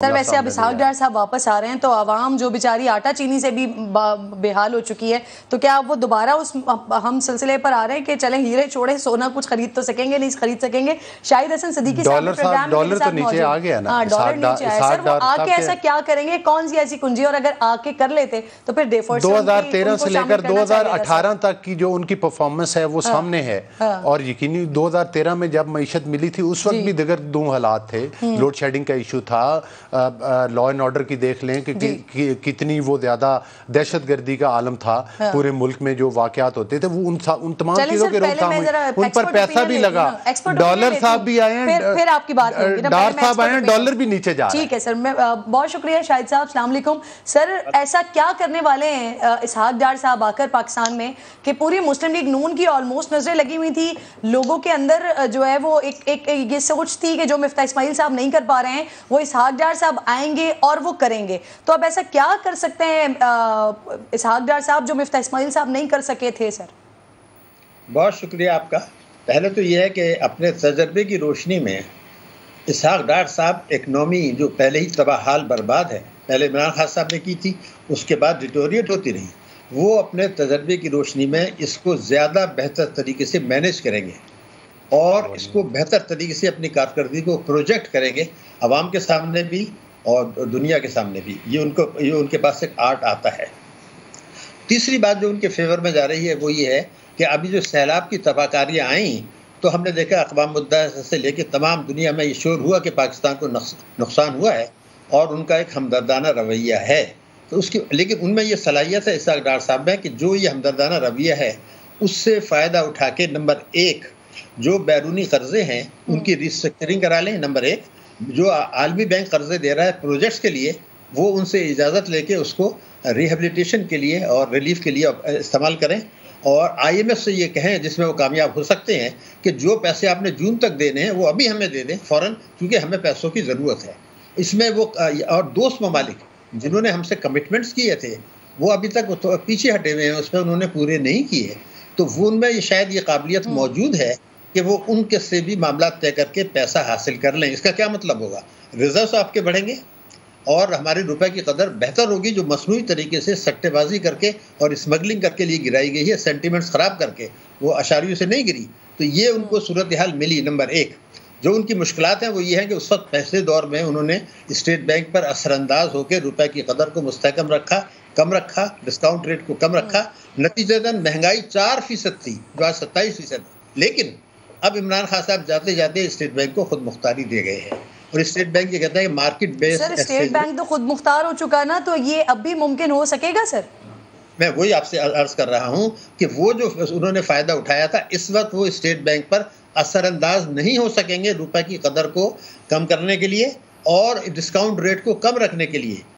Sir वैसे अब इसहाक डार साहब वापस आ रहे हैं तो आवाम जो बेचारी आटा चीनी से भी बेहाल हो चुकी है, तो क्या वो दोबारा उस हम सिलसिले पर आ रहे हैं कि चलें हीरे छोड़े सोना कुछ खरीद तो सकेंगे, नहीं खरीद सकेंगे? शाहिद हसन सिद्दीकी साहब प्रोग्राम डॉलर तो नीचे आ गया ना, डॉलर नीचे आया। सर वो आके ऐसा क्या करेंगे, कौन सी ऐसी कुंजी, और अगर आके कर लेते तो फिर 2013 से लेकर 2018 तक की जो उनकी परफॉर्मेंस है वो सामने है। और यकीनी 2013 में जब मईशत मिली थी उस वक्त भी दिगर दो हालात थे, लोड शेडिंग का इशू था, लॉ एंड ऑर्डर की देख लें कि कितनी वो ज्यादा दहशतगर्दी का आलम था पूरे मुल्क में, जो वाकयात होते थे वो उन तमाम चीजों के रोकथाम उन पर पैसा भी लगा। डॉलर साहब भी आए हैं, फिर आपकी बात डार साहब आए हैं, डॉलर भी नीचे जा रहा है। ठीक है सर, मैं बहुत शुक्रिया शाहिद साहब, अस्सलाम वालेकुम। सर ऐसा क्या करने वाले हैं इसहाक डार साहब आकर पाकिस्तान में कि पूरी मुस्लिम लीग नून की ऑलमोस्ट नजरें लगी हुई थी, लोगों के अंदर जो है वो एक ये सोच थी कि जो मिफ्ता इस्माइल साहब नहीं कर पा रहे हैं वो इसहाक डार साहब आएंगे और वो करेंगे। तो अब ऐसा क्या कर सकते हैं इसहाक डार साहब जो मिफ्ता इस्माइल साहब नहीं कर सके थे? सर बहुत शुक्रिया आपका। पहले तो यह है कि अपने तजर्बे की रोशनी में इसहाक डार साहब इकनॉमी जो पहले ही तबाहाल बर्बाद है, पहले इमरान खान साहब ने की थी, उसके बाद डिटोरिएट होती रही, वो अपने तजर्बे की रोशनी में इसको ज़्यादा बेहतर तरीके से मैनेज करेंगे और इसको बेहतर तरीके से अपनी कारकर्दगी को प्रोजेक्ट करेंगे आवाम के सामने भी और दुनिया के सामने भी। ये उनके पास एक आर्ट आता है। तीसरी बात जो उनके फेवर में जा रही है वो ये है कि अभी जो सैलाब की तबाहकारियाँ आई तो हमने देखा अक़वाम मुत्तहिदा से लेकर तमाम दुनिया में ये शोर हुआ कि पाकिस्तान को नुकसान हुआ है और उनका एक हमदर्दाना रवैया है। तो उसकी लेकिन उनमें ये सलाहियत है इसहाक डार साहब में कि जो ये हमदर्दाना रवैया है उससे फ़ायदा उठा के नंबर एक जो बैरूनी कर्जे हैं उनकी रिस्ट्रक्चरिंग करा लें, नंबर एक जो आलमी बैंक कर्जे दे रहा है प्रोजेक्ट्स के लिए वो उनसे इजाज़त लेके उसको रिहेबिलिटेशन के लिए और रिलीफ के लिए इस्तेमाल करें और IMF से ये कहें जिसमें वो कामयाब हो सकते हैं कि जो पैसे आपने जून तक देने हैं वो अभी हमें दे दें फ़ौरन, क्योंकि हमें पैसों की ज़रूरत है। इसमें वो और दोस्त ममालिक जिन्होंने हमसे कमिटमेंट्स किए थे वो अभी तक तो पीछे हटे हुए हैं, उसमें उन्होंने पूरे नहीं किए, तो वो उनमें ये शायद ये काबिलियत मौजूद है कि वो उनके से भी मामला तय करके पैसा हासिल कर लें। इसका क्या मतलब होगा? रिजर्व्स आपके बढ़ेंगे और हमारे रुपए की कदर बेहतर होगी जो मसनूई तरीके से सट्टेबाजी करके और स्मगलिंग करके लिए गिराई गई है, सेंटिमेंट्स ख़राब करके, वो अशारियों से नहीं गिरी। तो ये उनको सूरत हाल मिली। नंबर एक जो उनकी मुश्किलात हैं वो ये है कि उस वक्त पहले दौर में उन्होंने स्टेट बैंक पर असरअंदाज होकर रुपए की कदर को मुस्तहकम रखा, कम रखा, डिस्काउंट रेट को कम रखा, नतीजतन महंगाई 4% थी जो आज 27%। लेकिन अब इमरान खान साहब जाते जाते स्टेट बैंक को खुद मुख्तारी दे गए हैं और स्टेट बैंक ये कहता है market based. Sir state bank तो खुद मुख्तार हो चुका ना, तो ये अब भी मुमकिन हो सकेगा? सर मैं वही आपसे अर्ज कर रहा हूँ कि वो जो उन्होंने फ़ायदा उठाया था इस वक्त वो स्टेट बैंक पर असरअंदाज नहीं हो सकेंगे रुपए की कदर को कम करने के लिए और डिस्काउंट रेट को कम रखने के लिए।